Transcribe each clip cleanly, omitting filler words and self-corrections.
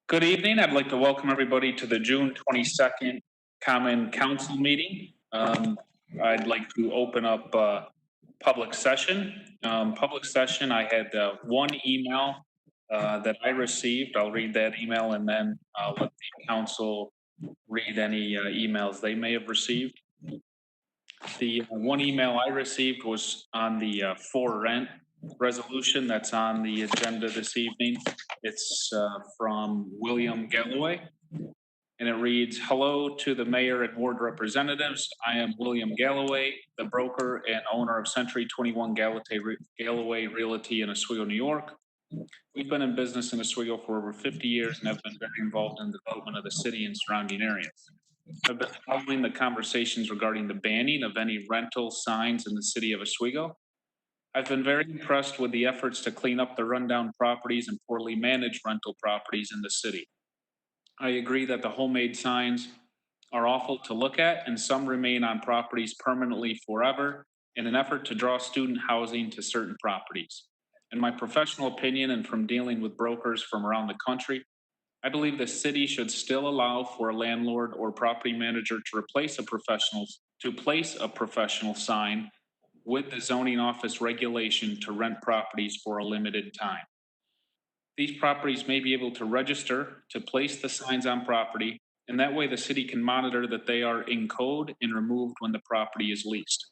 Good evening. I'd like to welcome everybody to the June 22nd Common Council meeting. I'd like to open up public session. Public session, I had one email that I received. I'll read that email and then I'll let the council read any emails they may have received. The one email I received was on the for rent resolution that's on the agenda this evening. It's from William Galloway, and it reads, "Hello to the mayor and ward representatives. I am William Galloway, the broker and owner of Century 21 Galloway Realty in Oswego, New York. We've been in business in Oswego for over 50 years and have been very involved in the development of the city and surrounding areas. I've been following the conversations regarding the banning of any rental signs in the city of Oswego. I've been very impressed with the efforts to clean up the rundown properties and poorly managed rental properties in the city. I agree that the homemade signs are awful to look at, and some remain on properties permanently forever in an effort to draw student housing to certain properties. In my professional opinion, and from dealing with brokers from around the country, I believe the city should still allow for a landlord or property manager to place a professional sign with the zoning office regulation to rent properties for a limited time. These properties may be able to register to place the signs on property, and that way the city can monitor that they are in code and removed when the property is leased.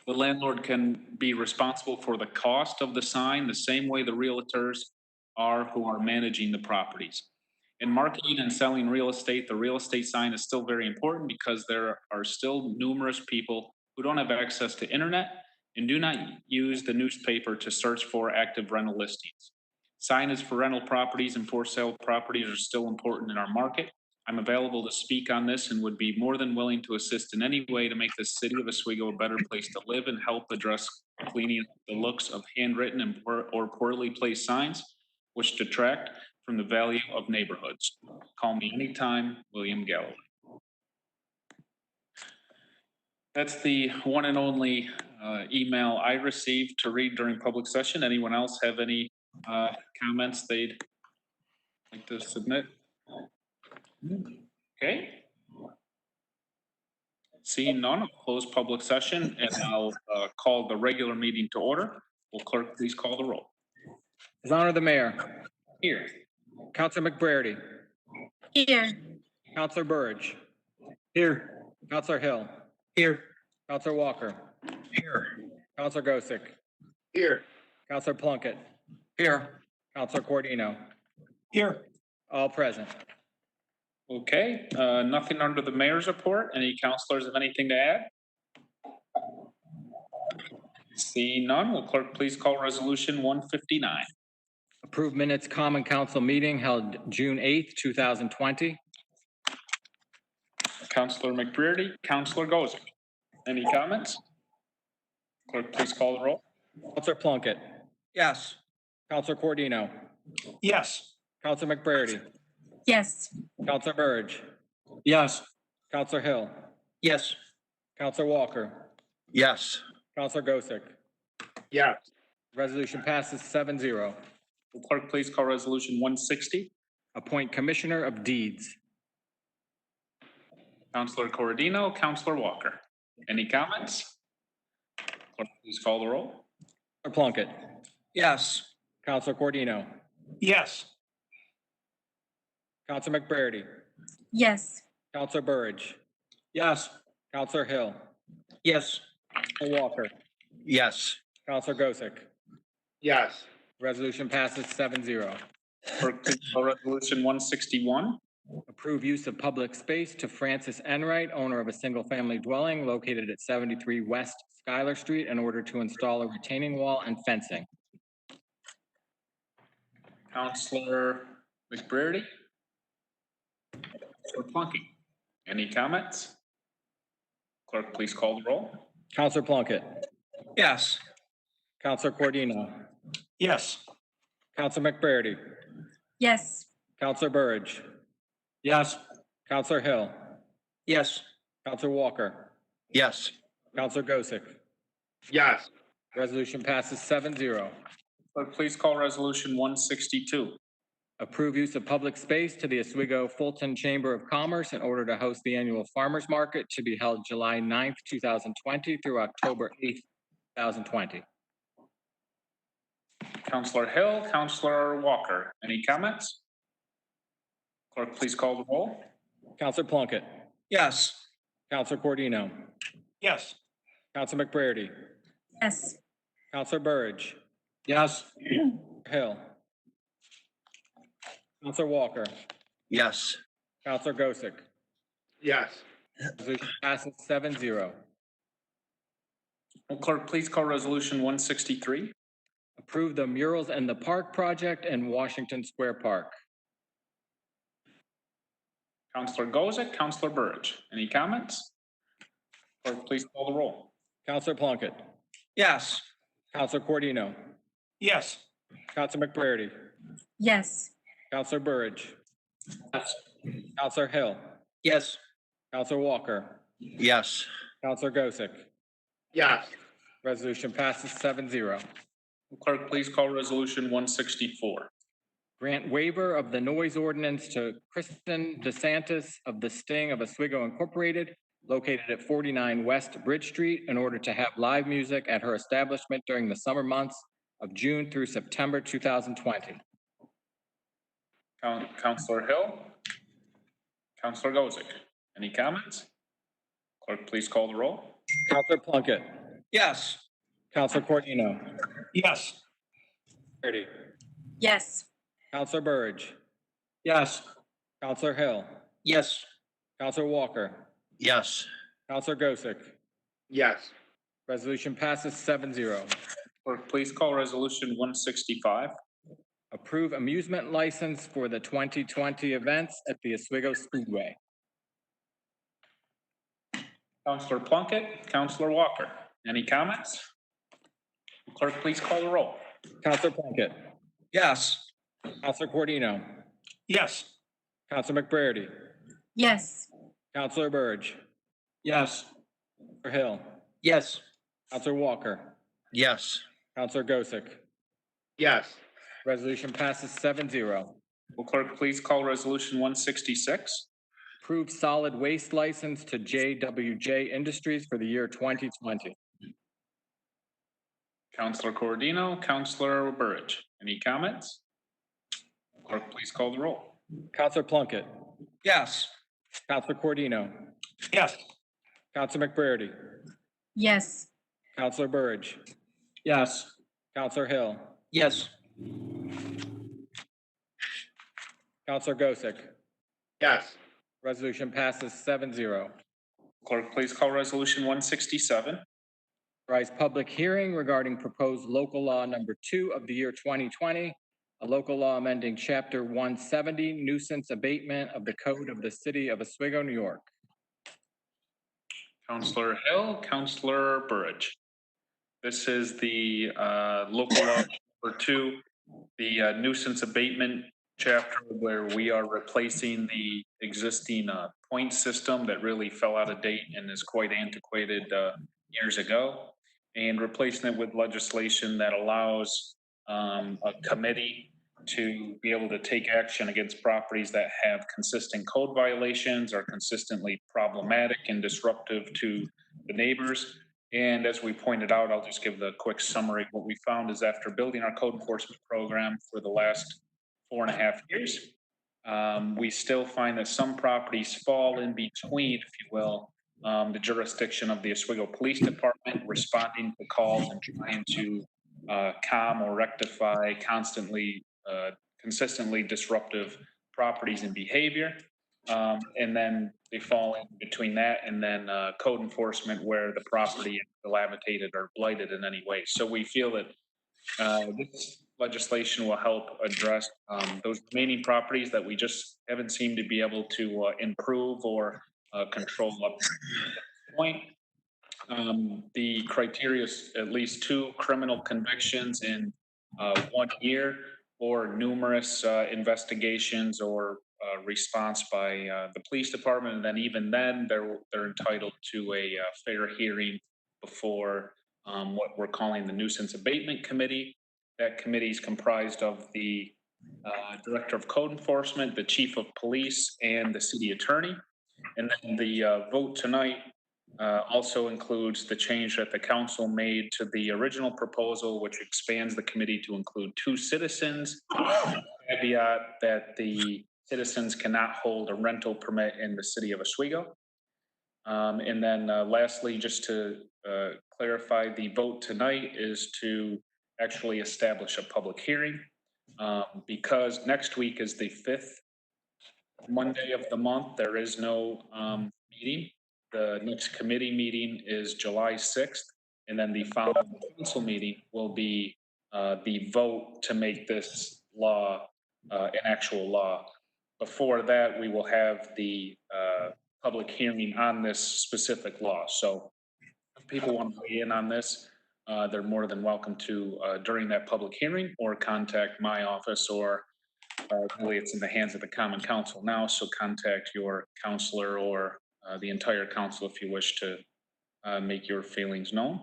The landlord can be responsible for the cost of the sign the same way the realtors are who are managing the properties. In marketing and selling real estate, the real estate sign is still very important because there are still numerous people who don't have access to internet and do not use the newspaper to search for active rental listings. Signage for rental properties and for sale properties are still important in our market. I'm available to speak on this and would be more than willing to assist in any way to make the city of Oswego a better place to live and help address cleaning up the looks of handwritten and or poorly placed signs, which detract from the value of neighborhoods. Call me anytime, William Galloway." That's the one and only email I received to read during public session. Anyone else have any comments they'd like to submit? Okay. Seeing none, I'll close public session and I'll call the regular meeting to order. Will clerk please call the roll? His Honor the Mayor. Here. Councilor McBrady. Here. Councilor Burge. Here. Councilor Hill. Here. Councilor Walker. Here. Councilor Gosick. Here. Councilor Plunkett. Here. Councilor Cordino. Here. All present. Okay, nothing under the mayor's report. Any councilors have anything to add? See none, will clerk please call resolution 159? Approved minutes common council meeting held June 8th, 2020. Councilor McBrearty, Councilor Gozick. Any comments? Clerk please call the roll. Councilor Plunkett. Yes. Councilor Cordino. Yes. Councilor McBrady. Yes. Councilor Burge. Yes. Councilor Hill. Yes. Councilor Walker. Yes. Councilor Gosick. Yes. Resolution passes 7-0. Will clerk please call resolution 160? Appoint Commissioner of Deeds. Councilor Corradino, Councilor Walker. Any comments? Clerk please call the roll. Councilor Plunkett. Yes. Councilor Cordino. Yes. Councilor McBrady. Yes. Councilor Burge. Yes. Councilor Hill. Yes. Councilor Walker. Yes. Councilor Gosick. Yes. Resolution passes 7-0. Clerk please call resolution 161? Approve use of public space to Francis Enright, owner of a single-family dwelling located at 73 West Schuyler Street, in order to install a retaining wall and fencing. Councilor McBrearty? Councilor Plunkett. Any comments? Clerk please call the roll. Councilor Plunkett. Yes. Councilor Cordino. Yes. Councilor McBrady. Yes. Councilor Burge. Yes. Councilor Hill. Yes. Councilor Walker. Yes. Councilor Gosick. Yes. Resolution passes 7-0. Clerk please call resolution 162? Approve use of public space to the Oswego Fulton Chamber of Commerce in order to host the annual farmers market to be held July 9th, 2020 through October 8th, 2020. Counselor Hill, Counselor Walker, any comments? Clerk, please call the roll. Counselor Plunkett, Yes. Counselor Cordino, Yes. Counselor McBrady, Yes. Counselor Burridge, Yes. Hill, Counselor Walker, Yes. Counselor Gosick. Yes. Resolution passes 7-0. Will clerk please call resolution 163? Approve the murals in the park project in Washington Square Park. Counselor Gozick, Counselor Burridge, any comments? Clerk, please call the roll. Counselor Plunkett, Yes. Counselor Cordino, Yes. Counselor McBrady, Yes. Counselor Burridge, Yes. Counselor Hill, Yes. Counselor Walker, Yes. Counselor Gosick. Yes. Resolution passes 7-0. Will clerk please call resolution 164? Grant waiver of the noise ordinance to Kristen DeSantis of the Sting of Oswego Incorporated, located at 49 West Bridge Street, in order to have live music at her establishment during the summer months of June through September 2020. Counselor Hill, Counselor Gozick, any comments? Clerk, please call the roll. Counselor Plunkett, Yes. Counselor Cordino, Yes. Burridge, Yes. Counselor Burridge, Yes. Counselor Hill, Yes. Counselor Walker, Yes. Counselor Gosick. Yes. Resolution passes 7-0. Clerk, please call resolution 165. Approve amusement license for the 2020 events at the Oswego Speedway. Counselor Plunkett, Counselor Walker, any comments? Clerk, please call the roll. Counselor Plunkett, Yes. Counselor Cordino, Yes. Counselor McBrady, Yes. Counselor Burridge, Yes. Counselor Hill, Yes. Counselor Walker, Yes. Counselor Gosick. Yes. Resolution passes 7-0. Will clerk please call resolution 166? Approve solid waste license to JWJ Industries for the year 2020. Counselor Cordino, Counselor Burridge, any comments? Clerk, please call the roll. Counselor Plunkett, Yes. Counselor Cordino, Yes. Counselor McBrady, Yes. Counselor Burridge, Yes. Counselor Hill, Yes. Counselor Gosick. Yes. Resolution passes 7-0. Clerk, please call resolution 167. Rise public hearing regarding proposed local law number 2 of the year 2020, a local law amending chapter 170 nuisance abatement of the code of the city of Oswego, New York. Counselor Hill, Counselor Burridge. This is the local law number 2, the nuisance abatement chapter, where we are replacing the existing point system that really fell out of date and is quite antiquated years ago, and replacing it with legislation that allows a committee to be able to take action against properties that have consistent code violations, are consistently problematic and disruptive to the neighbors. And as we pointed out, I'll just give the quick summary. What we found is after building our code enforcement program for the last 4.5 years, we still find that some properties fall in between, if you will, the jurisdiction of the Oswego Police Department, responding to calls and trying to calm or rectify consistently disruptive properties and behavior. And then they fall in between that and then code enforcement where the property is dilapidated or blighted in any way. So we feel that this legislation will help address those remaining properties that we just haven't seemed to be able to improve or control up to this point. The criteria is at least 2 criminal convictions in 1 year, or numerous investigations or response by the police department. And then even then, they're entitled to a fair hearing before what we're calling the Nuisance Abatement Committee. That committee is comprised of the Director of Code Enforcement, the Chief of Police, and the City Attorney. And then the vote tonight also includes the change that the council made to the original proposal, which expands the committee to include 2 citizens. Caveat that the citizens cannot hold a rental permit in the city of Oswego. And then lastly, just to clarify, the vote tonight is to actually establish a public hearing. Because next week is the 5th Monday of the month, there is no meeting. The next committee meeting is July 6th, and then the following council meeting will be the vote to make this law an actual law. Before that, we will have the public hearing on this specific law. So if people want to weigh in on this, they're more than welcome to during that public hearing, or contact my office, or really it's in the hands of the Common Council now, so contact your counselor or the entire council if you wish to make your feelings known.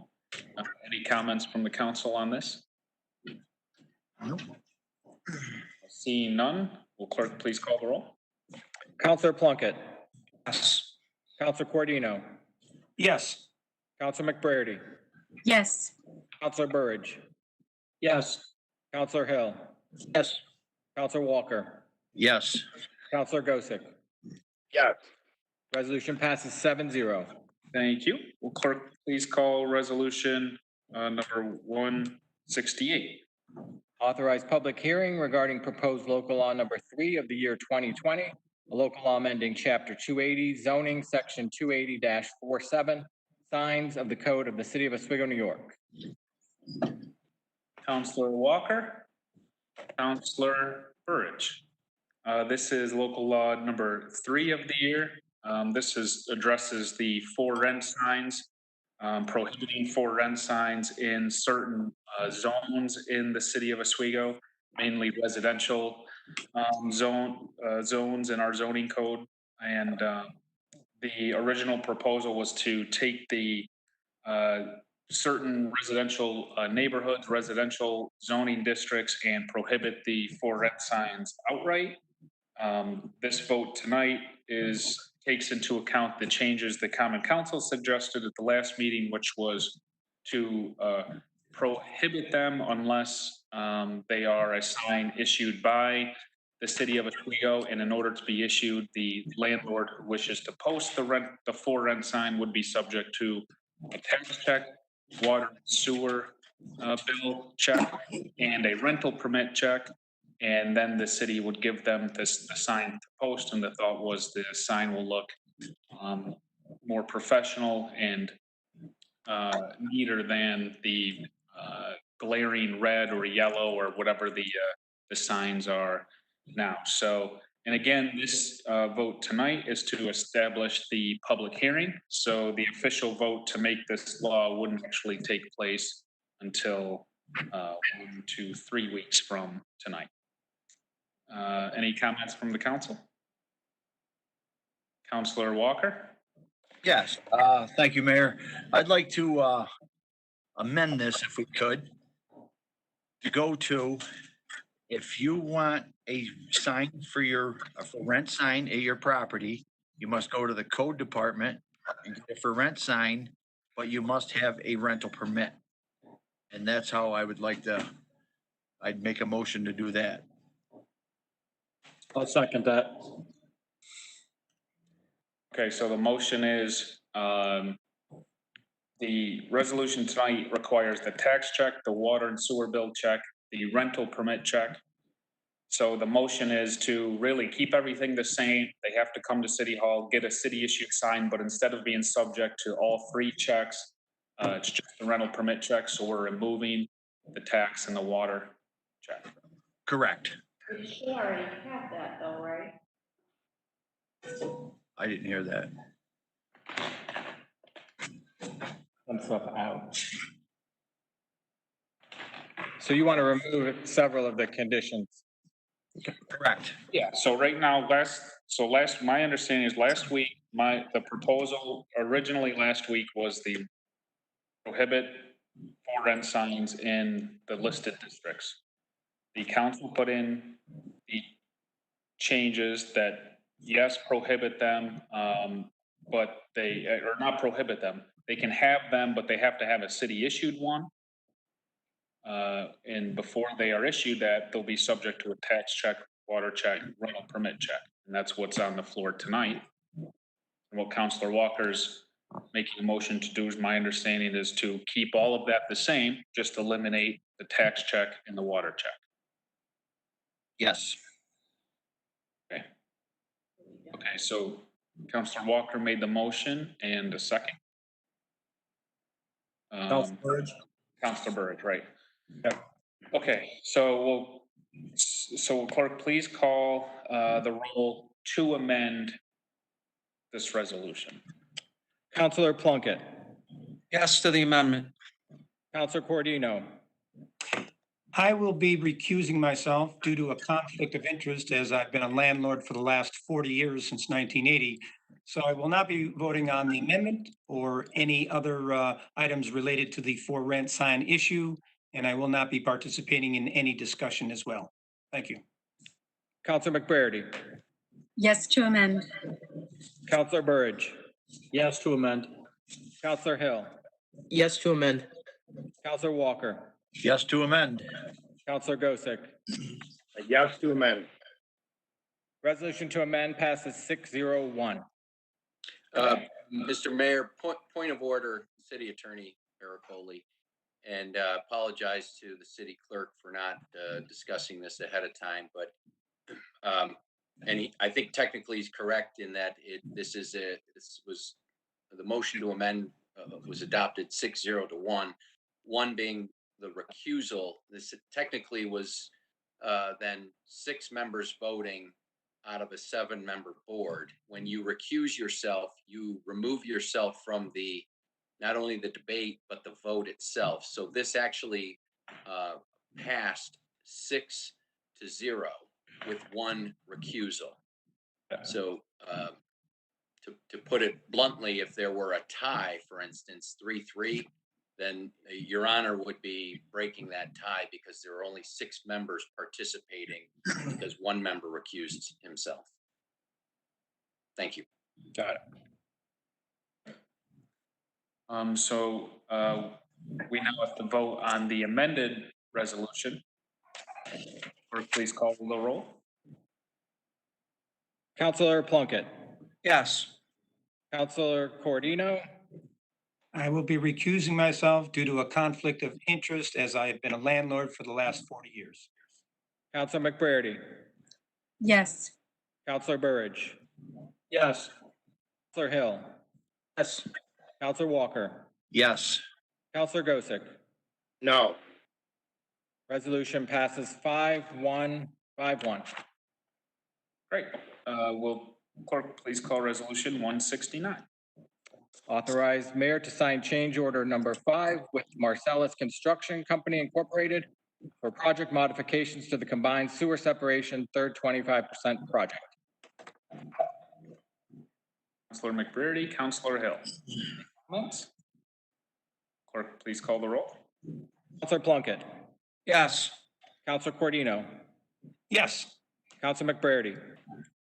Any comments from the council on this? Nope. Seeing none, will clerk please call the roll? Counselor Plunkett, Yes. Counselor Cordino, Yes. Counselor McBrady, Yes. Counselor Burridge, Yes. Counselor Hill, Yes. Counselor Walker, Yes. Counselor Gosick. Yes. Resolution passes 7-0. Thank you. Will clerk please call resolution number 168? Authorize public hearing regarding proposed local law number 3 of the year 2020, a local law amending chapter 280 zoning section 280-47 signs of the code of the city of Oswego, New York. Counselor Walker, Counselor Burridge. This is local law number 3 of the year. Addresses the for rent signs, prohibiting for rent signs in certain zones in the city of Oswego, mainly residential zones in our zoning code. And the original proposal was to take the certain residential neighborhoods, residential zoning districts, and prohibit the for rent signs outright. This vote tonight takes into account the changes the Common Council suggested at the last meeting, which was to prohibit them unless they are a sign issued by the city of Oswego, and in order to be issued, the landlord who wishes to post the for rent sign would be subject to a tax check, water and sewer bill check, and a rental permit check. And then the city would give them the sign to post, and the thought was the sign will look more professional and neater than the glaring red or yellow or whatever the signs are now. So, and again, this vote tonight is to establish the public hearing. So the official vote to make this law wouldn't actually take place until 1 to 3 weeks from tonight. Any comments from the council? Counselor Walker? Yes, thank you, Mayor. I'd like to amend this if we could. To go to, if you want a sign for rent sign at your property, you must go to the code department and get a for rent sign, but you must have a rental permit. And that's how I'd make a motion to do that. I'll second that. Okay, so the motion is, the resolution tonight requires the tax check, the water and sewer bill check, the rental permit check. So the motion is to really keep everything the same. They have to come to City Hall, get a city issued sign, but instead of being subject to all 3 checks, it's just the rental permit check. So we're removing the tax and the water check. Correct. We should already have that though, right? I didn't hear that. Some stuff out. So you want to remove several of the conditions? Correct. Yeah, so right now, my understanding is last week, the proposal originally last week was the prohibit for rent signs in the listed districts. the council put in the changes that, yes, prohibit them, but they, or not prohibit them. They can have them, but they have to have a city-issued one. And before they are issued that, they'll be subject to a tax check, water check, rental permit check. And that's what's on the floor tonight. And what Counselor Walker's making a motion to do, is my understanding, is to keep all of that the same, just eliminate the tax check and the water check. Yes. Okay, so Counselor Walker made the motion and a second. Council Burge? Counselor Burge, right. Yep. Okay, so will clerk please call the roll to amend this resolution? Counselor Plunkett, Yes to the amendment. Counselor Cordino, I will be recusing myself due to a conflict of interest as I've been a landlord for the last 40 years since 1980. So I will not be voting on the amendment or any other items related to the for rent sign issue. And I will not be participating in any discussion as well. Thank you. Counselor McBarity, Yes to amend. Counselor Burridge, Yes to amend. Counselor Hill, Yes to amend. Counselor Walker, Yes to amend. Counselor Gosick. Yes to amend. Resolution to amend passes 6-0-1. Mr. Mayor, point of order, City Attorney Miracoli, and apologize to the city clerk for not discussing this ahead of time, but I think technically he's correct in that this was the motion to amend was adopted 6-0-1. One being the recusal. This technically was then 6 members voting out of a 7-member board. When you recuse yourself, you remove yourself from not only the debate, but the vote itself. So this actually passed 6-0 with 1 recusal. So to put it bluntly, if there were a tie, for instance, 3-3, then Your Honor would be breaking that tie because there are only 6 members participating because 1 member recused himself. Thank you. Got it. So we now have to vote on the amended resolution. Clerk, please call the roll. Counselor Plunkett, Yes. Counselor Cordino, I will be recusing myself due to a conflict of interest as I have been a landlord for the last 40 years. Counselor McBarity, Yes. Counselor Burridge, Yes. Counselor Hill, Yes. Counselor Walker, Yes. Counselor Gosick. No. Resolution passes 5-1, 5-1. Great. Will clerk please call resolution 169? Authorize mayor to sign change order number 5 with Marcellus Construction Company Incorporated for project modifications to the combined sewer separation third 25% project. Counselor McBrearty, Counselor Hill. Comments? Clerk, please call the roll. Counselor Plunkett, Yes. Counselor Cordino, Yes. Counselor McBarity,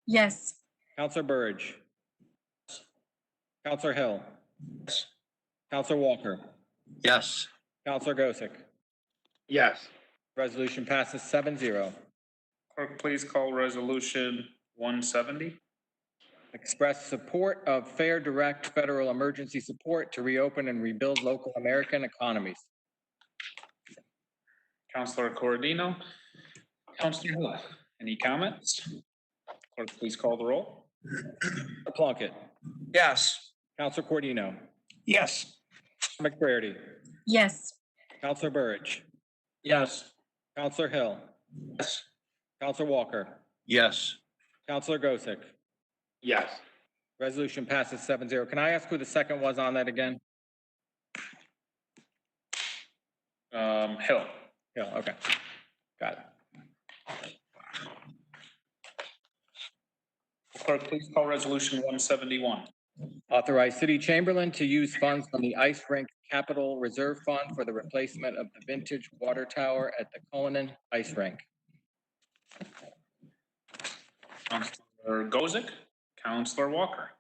Yes. Counselor Burridge, Counselor Hill, Counselor Walker, Yes. Counselor Gosick. Yes. Resolution passes 7-0. Clerk, please call resolution 170. Express support of Fair Direct federal emergency support to reopen and rebuild local American economies. Counselor Cordino, Counselor Hill. Any comments? Clerk, please call the roll. Plunkett, Yes. Counselor Cordino, Yes. McBarity, Yes. Counselor Burridge, Yes. Counselor Hill, Yes. Counselor Walker, Yes. Counselor Gosick. Yes. Resolution passes 7-0. Can I ask who the second was on that again? Hill. Yeah, okay. Got it. Clerk, please call resolution 171. Authorize City Chamberlain to use funds from the Ice Rink Capital Reserve Fund for the replacement of the vintage water tower at the Cullinan Ice Rink. Counselor Gozick, Counselor Walker.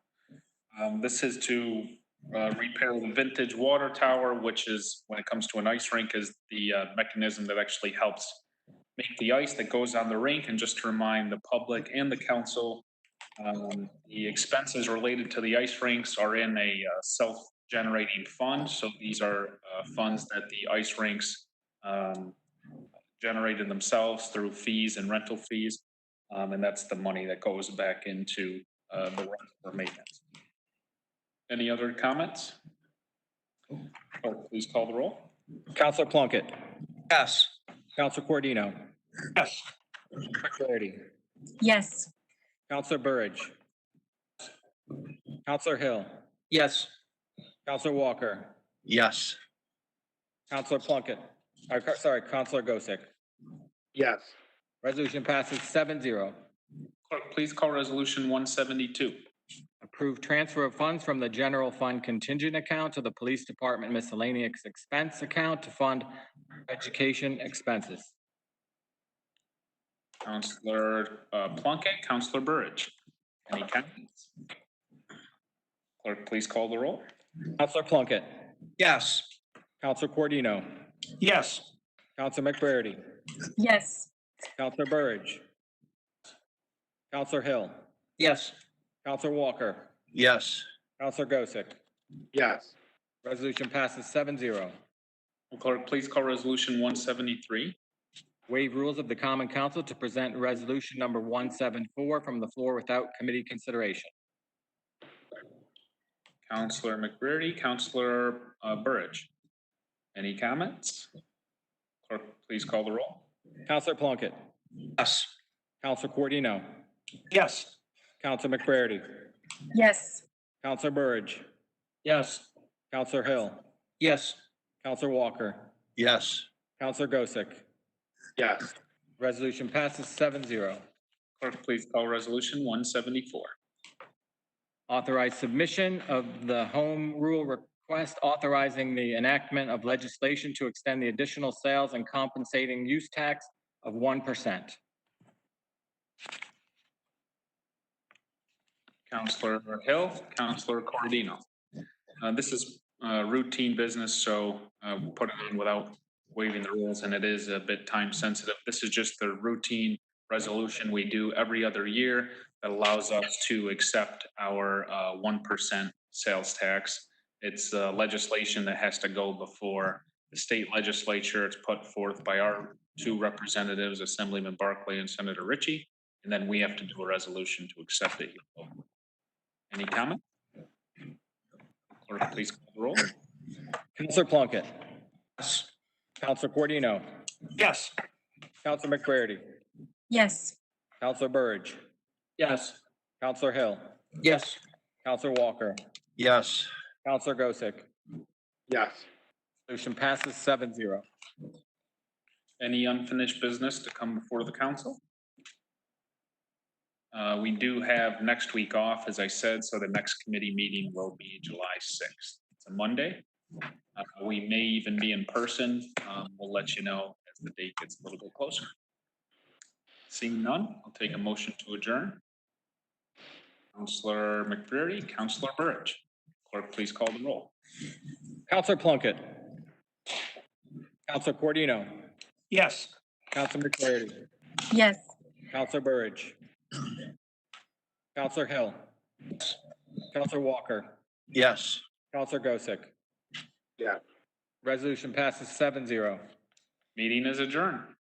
This is to repair the vintage water tower, which is, when it comes to an ice rink, is the mechanism that actually helps make the ice that goes on the rink. And just to remind the public and the council, the expenses related to the ice rinks are in a self-generating fund. So these are funds that the ice rinks generated themselves through fees and rental fees. And that's the money that goes back into the rent for maintenance. Any other comments? Clerk, please call the roll. Counselor Plunkett, Yes. Counselor Cordino, Yes. McFlaherty, Yes. Counselor Burridge, Counselor Hill, Yes. Counselor Walker, Yes. Counselor Plunkett, Counselor Gosick. Yes. Resolution passes 7-0. Clerk, please call resolution 172. Approve transfer of funds from the general fund contingent account to the police department miscellaneous expense account to fund education expenses. Counselor Plunkett, Counselor Burridge. Any comments? Clerk, please call the roll. Counselor Plunkett, Yes. Counselor Cordino, Yes. Counselor McFlaherty, Yes. Counselor Burridge, Counselor Hill, Yes. Counselor Walker, Yes. Counselor Gosick. Yes. Resolution passes 7-0. Clerk, please call resolution 173. Waive rules of the Common Council to present resolution number 174 from the floor without committee consideration. Counselor McBrearty, Counselor Burridge. Any comments? Clerk, please call the roll. Counselor Plunkett, Yes. Counselor Cordino, Yes. Counselor McFlaherty, Yes. Counselor Burridge, Yes. Counselor Hill, Yes. Counselor Walker, Yes. Counselor Gosick. Yes. Resolution passes 7-0. Clerk, please call resolution 174. Authorize submission of the home rule request authorizing the enactment of legislation to extend the additional sales and compensating use tax of 1%. Counselor Hill, Counselor Cordino. This is routine business, so we'll put it in without waiving the rules, and it is a bit time sensitive. This is just the routine resolution we do every other year that allows us to accept our 1% sales tax. It's legislation that has to go before the state legislature. It's put forth by our two representatives, Assemblyman Barclay and Senator Ritchie, and then we have to do a resolution to accept it. Any comment? Clerk, please call the roll. Counselor Plunkett, Yes. Counselor Cordino, Yes. Counselor McFlaherty, Yes. Counselor Burridge, Yes. Counselor Hill, Yes. Counselor Walker, Yes. Counselor Gosick. Yes. Resolution passes 7-0. Any unfinished business to come before the council? We do have next week off, as I said, so the next committee meeting will be July 6th. It's a Monday. We may even be in person. We'll let you know as the date gets a little bit closer. Seeing none, I'll take a motion to adjourn. Counselor McBrearty, Counselor Burridge. Clerk, please call the roll. Counselor Plunkett, Counselor Cordino, Yes. Counselor McFlaherty, Yes. Counselor Burridge, Counselor Hill, Counselor Walker, Yes. Counselor Gosick. Yeah. Resolution passes 7-0. Meeting is adjourned.